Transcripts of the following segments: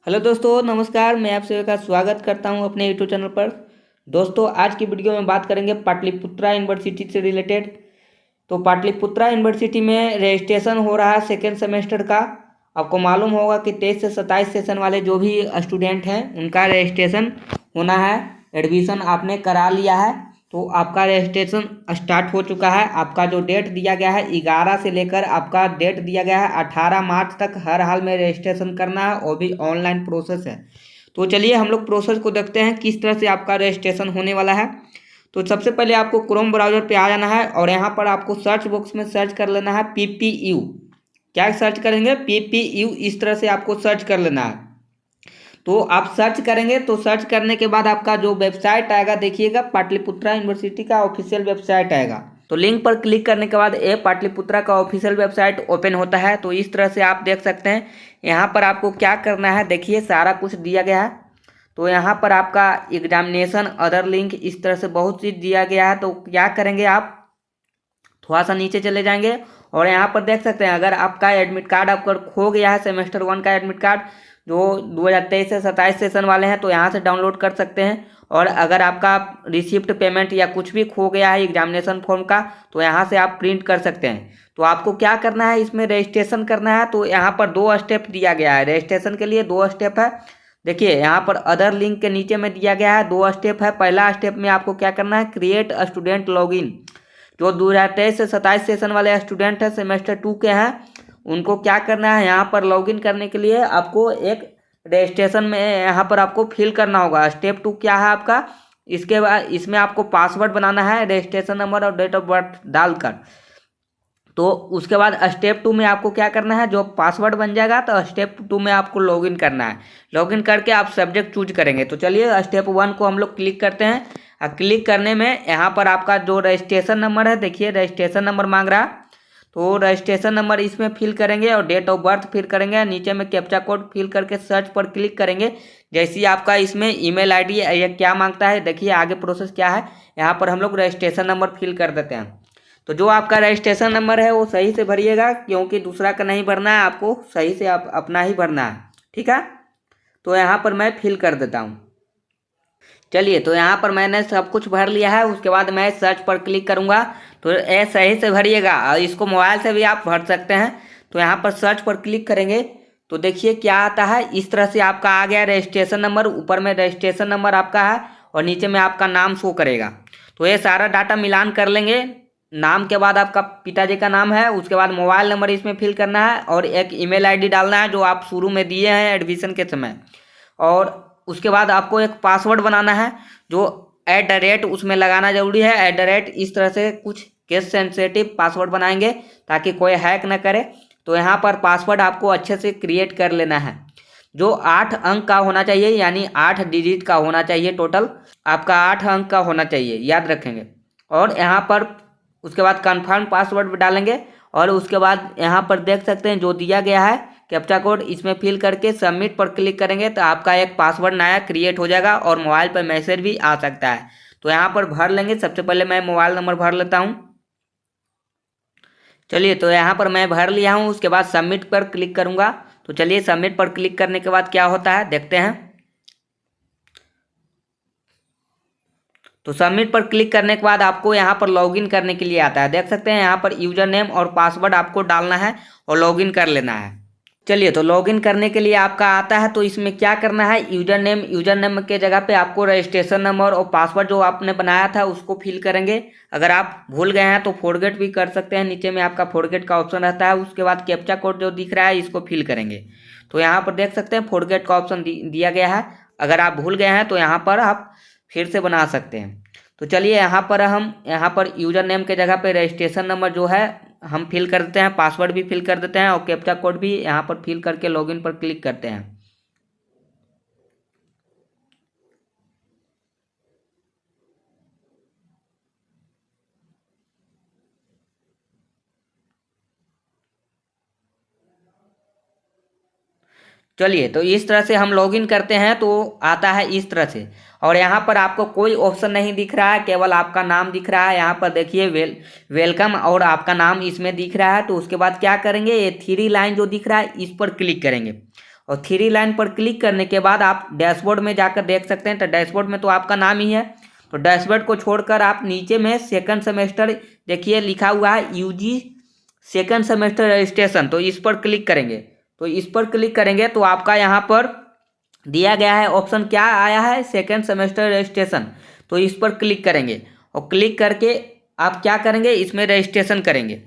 Hello दोस्तों, नमस्कार। मैं आप सभी का स्वागत करता हूं अपने यूट्यूब चैनल पर। दोस्तों, आज की वीडियो में बात करेंगे पाटलिपुत्रा यूनिवर्सिटी से रिलेटेड। तो पाटलिपुत्रा यूनिवर्सिटी में रजिस्ट्रेशन हो रहा है सेकेंड सेमेस्टर का। आपको मालूम होगा कि 23 से 27 सेशन वाले जो भी स्टूडेंट हैं उनका रजिस्ट्रेशन होना है। एडमिशन आपने करा लिया है तो आपका रजिस्ट्रेशन स्टार्ट हो चुका है। आपका जो डेट दिया गया है 11 से लेकर आपका डेट दिया गया है 18 मार्च तक हर हाल में रजिस्ट्रेशन करना है, और भी ऑनलाइन प्रोसेस है। तो चलिए हम लोग प्रोसेस को देखते हैं किस तरह से आपका रजिस्ट्रेशन होने वाला है। तो सबसे पहले आपको क्रोम ब्राउज़र पे आ जाना है और यहाँ पर आपको सर्च बॉक्स में सर्च कर लेना है PPU। क्या सर्च करेंगे? PPU। इस तरह से आपको सर्च कर लेना है। तो आप सर्च करेंगे तो सर्च करने के बाद आपका जो वेबसाइट आएगा, देखिएगा पाटलिपुत्रा यूनिवर्सिटी का ऑफिशियल वेबसाइट आएगा। तो लिंक पर क्लिक करने के बाद ये पाटलिपुत्रा का ऑफिशियल वेबसाइट ओपन होता है। तो इस तरह से आप देख सकते हैं। यहाँ पर आपको क्या करना है, देखिए सारा कुछ दिया गया है। तो यहाँ पर आपका एग्जामिनेशन, अदर लिंक, इस तरह से बहुत चीज़ दिया गया है। तो क्या करेंगे, आप थोड़ा सा नीचे चले जाएंगे और यहाँ पर देख सकते हैं अगर आपका एडमिट कार्ड आपका खो गया है, सेमेस्टर 1 का एडमिट कार्ड जो 2023 से 27 सेशन वाले हैं, तो यहाँ से डाउनलोड कर सकते हैं। और अगर आपका रिसिप्ट पेमेंट या कुछ भी खो गया है एग्जामिनेशन फॉर्म का, तो यहाँ से आप प्रिंट कर सकते हैं। तो आपको क्या करना है, इसमें रजिस्ट्रेशन करना है। तो यहाँ पर 2 स्टेप दिया गया है। रजिस्ट्रेशन के लिए 2 स्टेप है। देखिए यहाँ पर अदर लिंक के नीचे में दिया गया है 2 स्टेप है। पहला स्टेप में आपको क्या करना है, क्रिएट स्टूडेंट लॉगिन। जो 2023 से 27 सेशन वाले स्टूडेंट हैं, सेमेस्टर 2 के हैं, उनको क्या करना है, यहाँ पर लॉगिन करने के लिए आपको एक रजिस्ट्रेशन में यहाँ पर आपको फिल करना होगा। स्टेप 2 क्या है आपका, इसके बाद इसमें आपको पासवर्ड बनाना है, रजिस्ट्रेशन नंबर और डेट ऑफ बर्थ डालकर। तो उसके बाद स्टेप 2 में आपको क्या करना है, जो पासवर्ड बन जाएगा तो स्टेप 2 में आपको लॉगिन करना है। लॉगिन करके आप सब्जेक्ट चूज करेंगे। तो चलिए स्टेप 1 को हम लोग क्लिक करते हैं। क्लिक करने में यहाँ पर आपका जो रजिस्ट्रेशन नंबर है, देखिए रजिस्ट्रेशन नंबर मांग रहा है। तो रजिस्ट्रेशन नंबर इसमें फिल करेंगे और डेट ऑफ बर्थ फिल करेंगे। नीचे में कैप्चा कोड फिल करके सर्च पर क्लिक करेंगे। जैसे ही आपका इसमें ईमेल आईडी या क्या मांगता है, देखिए आगे प्रोसेस क्या है। यहाँ पर हम लोग रजिस्ट्रेशन नंबर फिल कर देते हैं। तो जो आपका रजिस्ट्रेशन नंबर है वो सही से भरिएगा, क्योंकि दूसरा का नहीं भरना है, आपको सही से आप अपना ही भरना है, ठीक है। तो यहाँ पर मैं फिल कर देता हूँ। चलिए, तो यहाँ पर मैंने सब कुछ भर लिया है। उसके बाद मैं सर्च पर क्लिक करूँगा। तो ये सही से भरिएगा, और इसको मोबाइल से भी आप भर सकते हैं। तो यहाँ पर सर्च पर क्लिक करेंगे तो देखिए क्या आता है। इस तरह से आपका आ गया रजिस्ट्रेशन नंबर। ऊपर में रजिस्ट्रेशन नंबर आपका है और नीचे में आपका नाम शो करेगा। तो ये सारा डाटा मिलान कर लेंगे। नाम के बाद आपका पिताजी का नाम है, उसके बाद मोबाइल नंबर इसमें फिल करना है और एक ईमेल आईडी डालना है जो आप शुरू में दिए हैं एडमिशन के समय। और उसके बाद आपको एक पासवर्ड बनाना है जो @ उसमें लगाना जरूरी है। @ इस तरह से कुछ केस सेंसिटिव पासवर्ड बनाएंगे ताकि कोई हैक ना करे। तो यहाँ पर पासवर्ड आपको अच्छे से क्रिएट कर लेना है, जो 8 अंक का होना चाहिए, यानी 8 डिजिट का होना चाहिए। टोटल आपका 8 अंक का होना चाहिए, याद रखेंगे। और यहाँ पर उसके बाद कंफर्म पासवर्ड डालेंगे और उसके बाद यहाँ पर देख सकते हैं जो दिया गया है कैप्चा कोड, इसमें फिल करके सबमिट पर क्लिक करेंगे तो आपका एक पासवर्ड नया क्रिएट हो जाएगा और मोबाइल पर मैसेज भी आ सकता है। तो यहाँ पर भर लेंगे। सबसे पहले मैं मोबाइल नंबर भर लेता हूँ। चलिए, तो यहाँ पर मैं भर लिया हूँ। उसके बाद सबमिट पर क्लिक करूँगा। तो चलिए, सबमिट पर क्लिक करने के बाद क्या होता है देखते हैं। तो सबमिट पर क्लिक करने के बाद आपको यहाँ पर लॉगिन करने के लिए आता है। देख सकते हैं यहाँ पर यूजर नेम और पासवर्ड आपको डालना है और लॉगिन कर लेना है। चलिए, तो लॉगिन करने के लिए आपका आता है। तो इसमें क्या करना है, यूजर नेम के जगह पे आपको रजिस्ट्रेशन नंबर और पासवर्ड जो आपने बनाया था उसको फिल करेंगे। अगर आप भूल गए हैं तो फॉरगेट भी कर सकते हैं, नीचे में आपका फॉरगेट का ऑप्शन रहता है। उसके बाद कैप्चा कोड जो दिख रहा है इसको फिल करेंगे। तो यहाँ पर देख सकते हैं फॉरगेट का ऑप्शन दिया गया है। अगर आप भूल गए हैं तो यहाँ पर आप फिर से बना सकते हैं। तो चलिए, यहाँ पर यूजर नेम के जगह पे रजिस्ट्रेशन नंबर जो है हम फिल कर देते हैं, पासवर्ड भी फिल कर देते हैं और कैप्चा कोड भी यहाँ पर फिल करके लॉगिन पर क्लिक करते हैं। चलिए, तो इस तरह से हम लॉगिन करते हैं तो आता है इस तरह से। और यहाँ पर आपको कोई ऑप्शन नहीं दिख रहा है, केवल आपका नाम दिख रहा है। यहाँ पर देखिए वेलकम और आपका नाम इसमें दिख रहा है। तो उसके बाद क्या करेंगे, ये 3 लाइन जो दिख रहा है इस पर क्लिक करेंगे। और 3 लाइन पर क्लिक करने के बाद आप डैशबोर्ड में जाकर देख सकते हैं। तो डैशबोर्ड में तो आपका नाम ही है, तो डैशबोर्ड को छोड़कर आप नीचे में सेकंड सेमेस्टर देखिए लिखा हुआ है यूजी सेकंड सेमेस्टर रजिस्ट्रेशन, तो इस पर क्लिक करेंगे। तो इस पर क्लिक करेंगे तो आपका यहाँ पर दिया गया है ऑप्शन, क्या आया है, सेकंड सेमेस्टर रजिस्ट्रेशन। तो इस पर क्लिक करेंगे और क्लिक करके आप क्या करेंगे, इसमें रजिस्ट्रेशन करेंगे।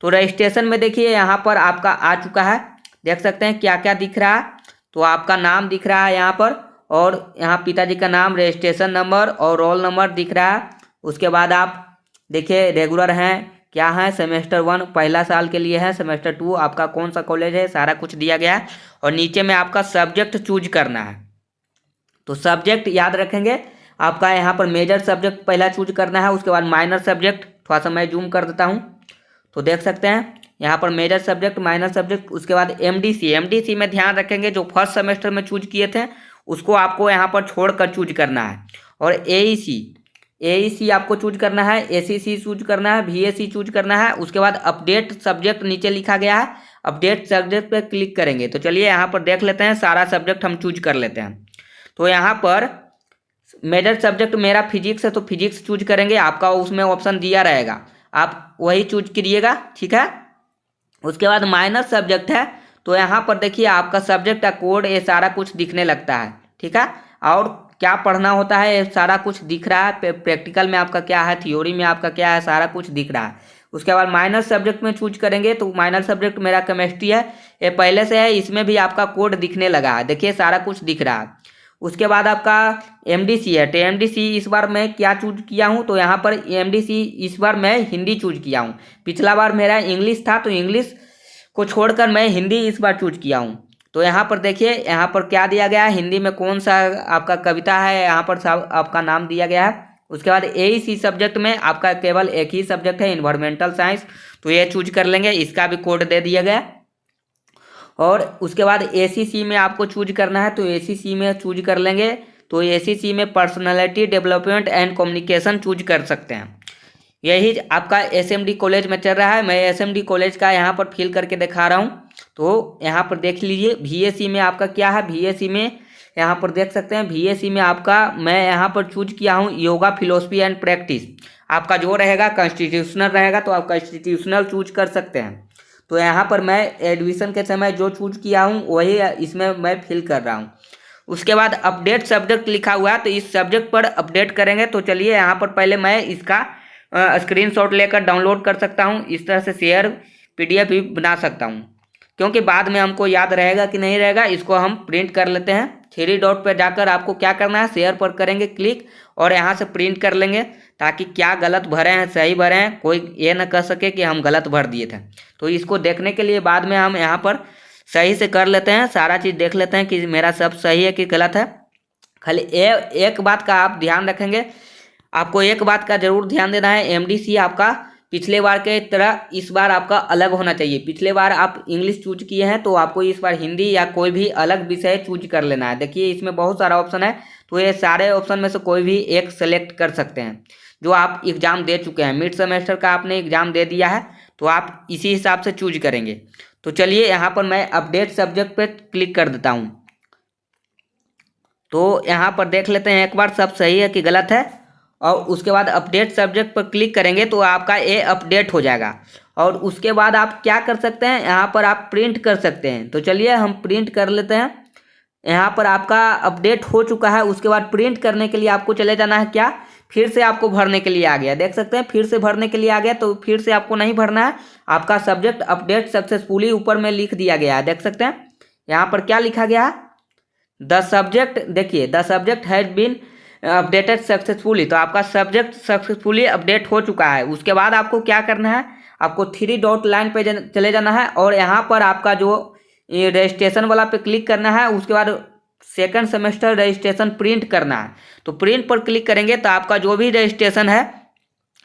तो रजिस्ट्रेशन में देखिए यहाँ पर आपका आ चुका है, देख सकते हैं क्या क्या दिख रहा है। तो आपका नाम दिख रहा है यहाँ पर, और यहाँ पिताजी का नाम, रजिस्ट्रेशन नंबर और रोल नंबर दिख रहा है। उसके बाद आप देखिए रेगुलर हैं क्या है, सेमेस्टर 1 पहला साल के लिए है, सेमेस्टर 2 आपका कौन सा कॉलेज है, सारा कुछ दिया गया है। और नीचे में आपका सब्जेक्ट चूज करना है। तो सब्जेक्ट याद रखेंगे आपका यहाँ पर मेजर सब्जेक्ट पहला चूज करना है, उसके बाद माइनर सब्जेक्ट, थोड़ा सा मैं जूम कर देता हूँ तो देख सकते हैं यहाँ पर मेजर सब्जेक्ट, माइनर सब्जेक्ट, उसके बाद एमडीसी में ध्यान रखेंगे जो फर्स्ट सेमेस्टर में चूज किए थे उसको आपको यहाँ पर छोड़कर चूज करना है। और एईसी आपको चूज करना है, एसीसी चूज करना है, वीएसी चूज करना है। उसके बाद अपडेट सब्जेक्ट नीचे लिखा गया है, अपडेट सब्जेक्ट पर क्लिक करेंगे। तो चलिए यहाँ पर देख लेते हैं, सारा सब्जेक्ट हम चूज कर लेते हैं। तो यहाँ पर मेजर सब्जेक्ट मेरा फिजिक्स है तो फिजिक्स चूज करेंगे, आपका उसमें ऑप्शन दिया रहेगा, आप वही चूज करिएगा, ठीक है। उसके बाद माइनर सब्जेक्ट है तो यहाँ पर देखिए आपका सब्जेक्ट का कोड ये सारा कुछ दिखने लगता है, ठीक है। और क्या पढ़ना होता है ये सारा कुछ दिख रहा है, प्रैक्टिकल में आपका क्या है, थ्योरी में आपका क्या है, सारा कुछ दिख रहा है। उसके बाद माइनर सब्जेक्ट में चूज करेंगे तो माइनर सब्जेक्ट मेरा केमिस्ट्री है, ये पहले से है, इसमें भी आपका कोड दिखने लगा है, देखिए सारा कुछ दिख रहा है। उसके बाद आपका एमडीसी है, तो एमडीसी इस बार मैं क्या चूज किया हूँ, तो यहाँ पर एमडीसी इस बार मैं हिंदी चूज किया हूँ। पिछला बार मेरा इंग्लिश था तो इंग्लिश को छोड़कर मैं हिंदी इस बार चूज किया हूँ। तो यहाँ पर देखिए यहाँ पर क्या दिया गया है, हिंदी में कौन सा आपका कविता है, यहाँ पर सब आपका नाम दिया गया है। उसके बाद एईसी सब्जेक्ट में आपका केवल एक ही सब्जेक्ट है, इन्वायरमेंटल साइंस, तो ये चूज कर लेंगे, इसका भी कोड दे दिया गया। और उसके बाद एसीसी में आपको चूज करना है तो एसीसी में चूज कर लेंगे। तो एसीसी में personality development and communication choose कर सकते हैं। यही आपका एसएमडी कॉलेज में चल रहा है, मैं एसएमडी कॉलेज का यहाँ पर फिल करके दिखा रहा हूँ। तो यहाँ पर देख लीजिए वीएसी में आपका क्या है, वीएसी में यहाँ पर देख सकते हैं, वीएसी में आपका मैं यहाँ पर चूज किया हूँ योगा फिलोसफी एंड प्रैक्टिस। आपका जो रहेगा कॉन्स्टिट्यूशनल रहेगा तो आप कॉन्स्टिट्यूशनल चूज कर सकते हैं। तो यहाँ पर मैं एडमिशन के समय जो चूज किया हूँ वही इसमें मैं फिल कर रहा हूँ। उसके बाद अपडेट सब्जेक्ट लिखा हुआ है तो इस सब्जेक्ट पर अपडेट करेंगे। तो चलिए यहाँ पर पहले मैं इसका स्क्रीनशॉट लेकर डाउनलोड कर सकता हूँ, इस तरह से शेयर पीडीएफ भी बना सकता हूँ, क्योंकि बाद में हमको याद रहेगा कि नहीं रहेगा। इसको हम प्रिंट कर लेते हैं, 3 डॉट पर जाकर आपको क्या करना है, शेयर पर करेंगे क्लिक और यहाँ से प्रिंट कर लेंगे, ताकि क्या गलत भरे हैं सही भरे हैं, कोई ये न कह सके कि हम गलत भर दिए थे। तो इसको देखने के लिए बाद में हम यहाँ पर सही से कर लेते हैं, सारा चीज़ देख लेते हैं कि मेरा सब सही है कि गलत है। खाली एक बात का आप ध्यान रखेंगे, आपको एक बात का जरूर ध्यान देना है, एमडीसी आपका पिछले बार के तरह इस बार आपका अलग होना चाहिए। पिछले बार आप इंग्लिश चूज किए हैं तो आपको इस बार हिंदी या कोई भी अलग विषय चूज कर लेना है। देखिए इसमें बहुत सारा ऑप्शन है, तो ये सारे ऑप्शन में से कोई भी एक सेलेक्ट कर सकते हैं। जो आप एग्ज़ाम दे चुके हैं, मिड सेमेस्टर का आपने एग्ज़ाम दे दिया है तो आप इसी हिसाब से चूज करेंगे। तो चलिए यहाँ पर मैं अपडेट सब्जेक्ट पर क्लिक कर देता हूँ। तो यहाँ पर देख लेते हैं एक बार सब सही है कि गलत है, और उसके बाद अपडेट सब्जेक्ट पर क्लिक करेंगे तो आपका ये अपडेट हो जाएगा। और उसके बाद आप क्या कर सकते हैं, यहाँ पर आप प्रिंट कर सकते हैं। तो चलिए हम प्रिंट कर लेते हैं। यहाँ पर आपका अपडेट हो चुका है। उसके बाद प्रिंट करने के लिए आपको चले जाना है, क्या फिर से आपको भरने के लिए आ गया, देख सकते हैं फिर से भरने के लिए आ गया। तो फिर से आपको नहीं भरना है, आपका सब्जेक्ट अपडेट सक्सेसफुली ऊपर में लिख दिया गया है, देख सकते हैं यहाँ पर क्या लिखा गया है, द सब्जेक्ट, देखिए the subject has been updated successfully. तो आपका सब्जेक्ट सक्सेसफुली अपडेट हो चुका है। उसके बाद आपको क्या करना है, आपको 3 डॉट लाइन पे चले जाना है और यहाँ पर आपका जो रजिस्ट्रेशन वाला पे क्लिक करना है। उसके बाद सेकंड सेमेस्टर रजिस्ट्रेशन प्रिंट करना है। तो प्रिंट पर क्लिक करेंगे तो आपका जो भी रजिस्ट्रेशन है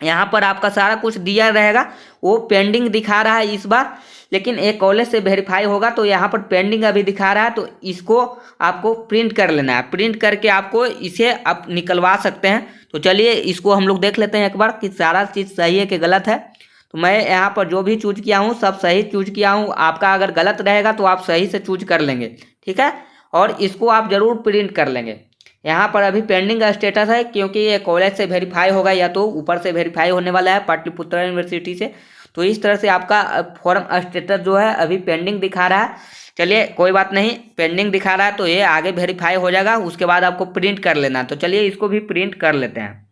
यहाँ पर आपका सारा कुछ दिया रहेगा। वो पेंडिंग दिखा रहा है इस बार, लेकिन एक कॉलेज से वेरीफाई होगा तो यहाँ पर पेंडिंग अभी दिखा रहा है। तो इसको आपको प्रिंट कर लेना है, प्रिंट करके आपको इसे आप निकलवा सकते हैं। तो चलिए इसको हम लोग देख लेते हैं एक बार कि सारा चीज़ सही है कि गलत है। तो मैं यहाँ पर जो भी चूज किया हूँ सब सही चूज किया हूँ। आपका अगर गलत रहेगा तो आप सही से चूज कर लेंगे, ठीक है। और इसको आप ज़रूर प्रिंट कर लेंगे। यहाँ पर अभी पेंडिंग स्टेटस है क्योंकि ये कॉलेज से वेरीफाई होगा या तो ऊपर से वेरीफाई होने वाला है पाटलिपुत्रा यूनिवर्सिटी से। तो इस तरह से आपका फॉर्म स्टेटस जो है अभी पेंडिंग दिखा रहा है। चलिए कोई बात नहीं, पेंडिंग दिखा रहा है तो ये आगे वेरीफाई हो जाएगा, उसके बाद आपको प्रिंट कर लेना। तो चलिए इसको भी प्रिंट कर लेते हैं।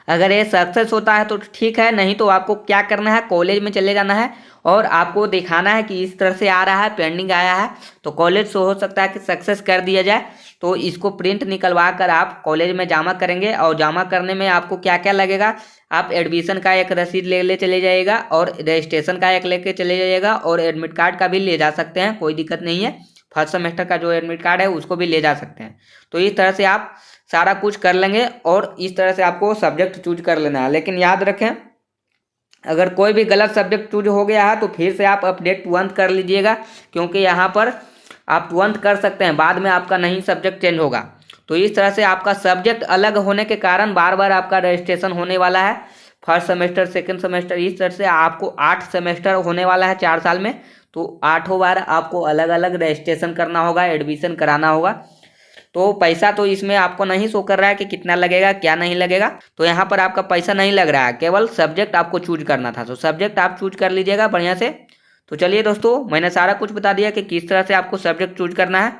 अगर ये सक्सेस होता है तो ठीक है, नहीं तो आपको क्या करना है, कॉलेज में चले जाना है और आपको दिखाना है कि इस तरह से आ रहा है, पेंडिंग आया है। तो कॉलेज से हो सकता है कि सक्सेस कर दिया जाए। तो इसको प्रिंट निकलवा कर आप कॉलेज में जमा करेंगे और जमा करने में आपको क्या क्या लगेगा, आप एडमिशन का एक रसीद ले चले जाइएगा और रजिस्ट्रेशन का एक लेके चले जाइएगा और एडमिट कार्ड का भी ले जा सकते हैं, कोई दिक्कत नहीं है। फर्स्ट सेमेस्टर का जो एडमिट कार्ड है उसको भी ले जा सकते हैं। तो इस तरह से आप सारा कुछ कर लेंगे और इस तरह से आपको सब्जेक्ट चूज कर लेना है। लेकिन याद रखें, अगर कोई भी गलत सब्जेक्ट चूज हो गया है तो फिर से आप अपडेट तुरंत कर लीजिएगा, क्योंकि यहाँ पर आप तुरंत कर सकते हैं, बाद में आपका नहीं सब्जेक्ट चेंज होगा। तो इस तरह से आपका सब्जेक्ट अलग होने के कारण बार बार आपका रजिस्ट्रेशन होने वाला है। फर्स्ट सेमेस्टर, सेकेंड सेमेस्टर, इस तरह से आपको 8 सेमेस्टर होने वाला है 4 साल में। तो 8 बार आपको अलग अलग रजिस्ट्रेशन करना होगा, एडमिशन कराना होगा। तो पैसा तो इसमें आपको नहीं शो कर रहा है कि कितना लगेगा क्या नहीं लगेगा। तो यहाँ पर आपका पैसा नहीं लग रहा है, केवल सब्जेक्ट आपको चूज करना था। तो सब्जेक्ट आप चूज कर लीजिएगा बढ़िया से। तो चलिए दोस्तों, मैंने सारा कुछ बता दिया कि किस तरह से आपको सब्जेक्ट चूज करना है।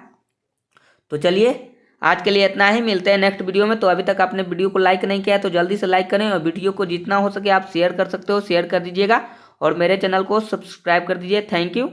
तो चलिए आज के लिए इतना ही, मिलते हैं नेक्स्ट वीडियो में। तो अभी तक आपने वीडियो को लाइक नहीं किया है तो जल्दी से लाइक करें और वीडियो को जितना हो सके आप शेयर कर सकते हो, शेयर कर दीजिएगा और मेरे चैनल को सब्सक्राइब कर दीजिए। Thank you.